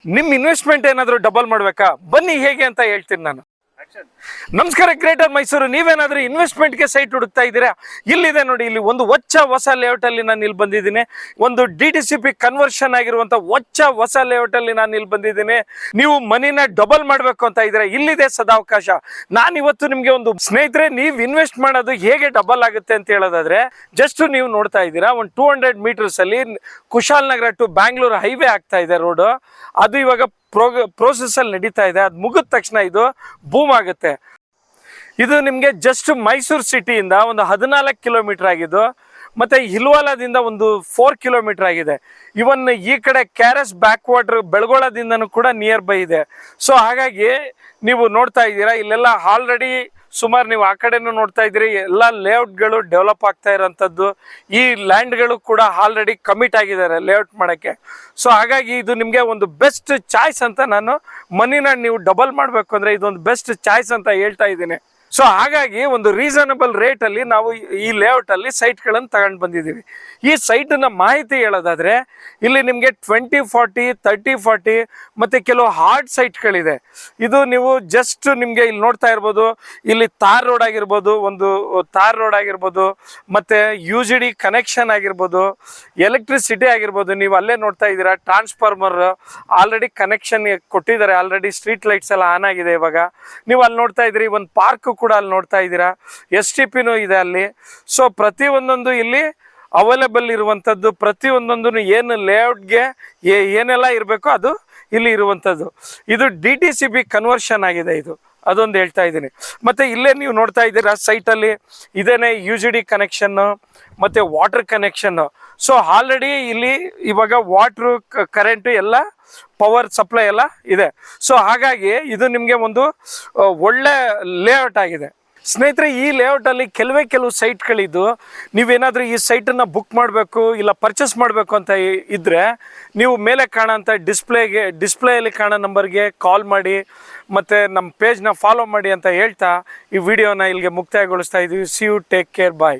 ನಿಮ್ಮ ಇನ್ವೆಸ್ಟ್ಮೆಂಟ್ ಏನಾದರೂ ಡಬಲ್ ಮಾಡಬೇಕಾ? ಬನ್ನಿ ಹೇಗೆ ಅಂತ ಹೇಳ್ತೀನಿ ನಾನು. ನಮಸ್ಕಾರ, ಗ್ರೇಟರ್ ಮೈಸೂರು. ನೀವೇನಾದ್ರೂ ಇನ್ವೆಸ್ಟ್ಮೆಂಟ್ಗೆ ಸೈಟ್ ಹುಡುಕ್ತಾ ಇದ್ದೀರಾ? ಇಲ್ಲಿದೆ ನೋಡಿ, ಇಲ್ಲಿ ಒಂದು ಹೊಸ ಲೇಔಟ್ ಅಲ್ಲಿ ನಾನು ಇಲ್ಲಿ ಬಂದಿದ್ದೀನಿ. ಒಂದು DTCP ಕನ್ವರ್ಷನ್ ಆಗಿರುವಂತ ಹೊಸ ಲೇಔಟ್ ಅಲ್ಲಿ ನಾನು ಇಲ್ಲಿ ಬಂದಿದ್ದೀನಿ. ನೀವು ಮನಿನ ಡಬಲ್ ಮಾಡ್ಬೇಕು ಅಂತ ಇದ್ರೆ ಇಲ್ಲಿದೆ ಸದಾವಕಾಶ. ನಾನು ಇವತ್ತು ನಿಮ್ಗೆ ಒಂದು ಸ್ನೇಹಿತರೆ, ನೀವು ಇನ್ವೆಸ್ಟ್ ಮಾಡೋದು ಹೇಗೆ ಡಬಲ್ ಆಗುತ್ತೆ ಅಂತ ಹೇಳೋದಾದ್ರೆ, ಜಸ್ಟ್ ನೀವು ನೋಡ್ತಾ ಇದ್ದೀರಾ, ಒಂದು 200 ಮೀಟರ್ಸ್ ಅಲ್ಲಿ ಕುಶಾಲನಗರ ಟು ಬ್ಯಾಂಗ್ಳೂರ್ ಹೈವೇ ಆಗ್ತಾ ಇದೆ ರೋಡ್. ಅದು ಇವಾಗ ಪ್ರೋಸೆಸ್ ಅಲ್ಲಿ ನಡೀತಾ ಇದೆ. ಅದು ಮುಗಿದ ತಕ್ಷಣ ಇದು ಬೂಮ್ ಆಗುತ್ತೆ. ಇದು ನಿಮಗೆ ಜಸ್ಟ್ ಮೈಸೂರು ಸಿಟಿಯಿಂದ ಒಂದು 14 ಕಿಲೋಮೀಟರ್ ಆಗಿದ್ದು, ಮತ್ತೆ ಹಿಲ್ವಾಲದಿಂದ ಒಂದು 4 ಕಿಲೋಮೀಟರ್ ಆಗಿದೆ. ಇವನ್ ಈ ಕಡೆ KRS ಬ್ಯಾಕ್ ವಾಟರ್ ಬೆಳಗೊಳದಿಂದನೂ ಕೂಡ ನಿಯರ್ ಬೈ ಇದೆ. ಸೊ ಹಾಗಾಗಿ ನೀವು ನೋಡ್ತಾ ಇದ್ದೀರಾ, ಇಲ್ಲೆಲ್ಲ ಆಲ್ರೆಡಿ ಸುಮಾರು ನೀವು ಆ ಕಡೆನೂ ನೋಡ್ತಾ ಇದ್ದೀರಿ, ಎಲ್ಲ ಲೇಔಟ್ಗಳು ಡೆವಲಪ್ ಆಗ್ತಾ ಇರೋಂಥದ್ದು. ಈ ಲ್ಯಾಂಡ್ಗಳು ಕೂಡ ಆಲ್ರೆಡಿ ಕಮಿಟ್ ಆಗಿದ್ದಾರೆ ಲೇಔಟ್ ಮಾಡೋಕ್ಕೆ. ಸೊ ಹಾಗಾಗಿ ಇದು ನಿಮಗೆ ಒಂದು ಬೆಸ್ಟ್ ಚಾಯ್ಸ್ ಅಂತ ನಾನು, ಮನಿನ ನೀವು ಡಬಲ್ ಮಾಡಬೇಕು ಅಂದರೆ ಇದೊಂದು ಬೆಸ್ಟ್ ಚಾಯ್ಸ್ ಅಂತ ಹೇಳ್ತಾ ಇದ್ದೀನಿ. ಸೊ ಹಾಗಾಗಿ ಒಂದು ರೀಸನಬಲ್ ರೇಟಲ್ಲಿ ನಾವು ಈ ಲೇಔಟಲ್ಲಿ ಸೈಟ್ಗಳನ್ನು ತಗೊಂಡು ಬಂದಿದ್ದೀವಿ. ಈ ಸೈಟನ್ನ ಮಾಹಿತಿ ಹೇಳೋದಾದರೆ, ಇಲ್ಲಿ ನಿಮಗೆ 20-40, 30-40 ಮತ್ತು ಕೆಲವು ಹಾರ್ಡ್ ಸೈಟ್ಗಳಿದೆ. ಇದು ನೀವು ಜಸ್ಟ್ ನಿಮಗೆ ಇಲ್ಲಿ ನೋಡ್ತಾ ಇರ್ಬೋದು, ಇಲ್ಲಿ ತಾರ್ ರೋಡ್ ಆಗಿರ್ಬೋದು, ಒಂದು ತಾರ್ ರೋಡ್ ಆಗಿರ್ಬೋದು, ಮತ್ತು UGD ಕನೆಕ್ಷನ್ ಆಗಿರ್ಬೋದು, ಎಲೆಕ್ಟ್ರಿಸಿಟಿ ಆಗಿರ್ಬೋದು. ನೀವು ಅಲ್ಲೇ ನೋಡ್ತಾ ಇದ್ದೀರಾ, ಟ್ರಾನ್ಸ್ಫಾರ್ಮರ್ ಆಲ್ರೆಡಿ ಕನೆಕ್ಷನ್ ಕೊಟ್ಟಿದ್ದಾರೆ. ಆಲ್ರೆಡಿ ಸ್ಟ್ರೀಟ್ ಲೈಟ್ಸ್ ಎಲ್ಲ ಆನ್ ಆಗಿದೆ ಇವಾಗ. ನೀವು ಅಲ್ಲಿ ನೋಡ್ತಾ ಇದ್ದೀರಿ, ಒಂದು ಪಾರ್ಕ್ ಕೂಡ ಅಲ್ಲಿ ನೋಡ್ತಾ ಇದ್ದೀರಾ, STPನೂ ಇದೆ ಅಲ್ಲಿ. ಸೊ ಪ್ರತಿಯೊಂದೊಂದು ಇಲ್ಲಿ ಅವೈಲೇಬಲ್ ಇರುವಂಥದ್ದು, ಪ್ರತಿಯೊಂದೊಂದು ಏನು ಲೇಔಟ್ಗೆ ಏನೆಲ್ಲ ಇರಬೇಕು ಅದು ಇಲ್ಲಿ ಇರುವಂಥದ್ದು. ಇದು DTCP ಕನ್ವರ್ಷನ್ ಆಗಿದೆ, ಇದು ಅದೊಂದು ಹೇಳ್ತಾ ಇದ್ದೀನಿ. ಮತ್ತು ಇಲ್ಲೇ ನೀವು ನೋಡ್ತಾ ಇದ್ದೀರಾ ಸೈಟಲ್ಲಿ ಇದೇನೆ UGD ಕನೆಕ್ಷನ್ನು ಮತ್ತು ವಾಟರ್ ಕನೆಕ್ಷನ್ನು. ಸೊ ಆಲ್ರೆಡಿ ಇಲ್ಲಿ ಇವಾಗ ವಾಟ್ರು ಕರೆಂಟು ಎಲ್ಲ ಪವರ್ ಸಪ್ಲೈ ಎಲ್ಲ ಇದೆ. ಸೊ ಹಾಗಾಗಿ ಇದು ನಿಮಗೆ ಒಂದು ಒಳ್ಳೆ ಲೇಔಟ್ ಆಗಿದೆ ಸ್ನೇಹಿತರೆ. ಈ ಲೇಔಟಲ್ಲಿ ಕೆಲವು ಸೈಟ್ಗಳಿದ್ದು, ನೀವೇನಾದರೂ ಈ ಸೈಟನ್ನು ಬುಕ್ ಮಾಡಬೇಕು ಇಲ್ಲ ಪರ್ಚೇಸ್ ಮಾಡಬೇಕು ಅಂತ ಇದ್ದರೆ, ನೀವು ಮೇಲೆ ಕಾಣೋಂಥ ಡಿಸ್ಪ್ಲೇಯಲ್ಲಿ ಕಾಣೋ ನಂಬರ್ಗೆ ಕಾಲ್ ಮಾಡಿ ಮತ್ತು ನಮ್ಮ ಪೇಜ್ನ ಫಾಲೋ ಮಾಡಿ ಅಂತ ಹೇಳ್ತಾ ಈ ವಿಡಿಯೋನ ಇಲ್ಲಿಗೆ ಮುಕ್ತಾಯಗೊಳಿಸ್ತಾ ಇದ್ದೀವಿ. See you, take care, bye.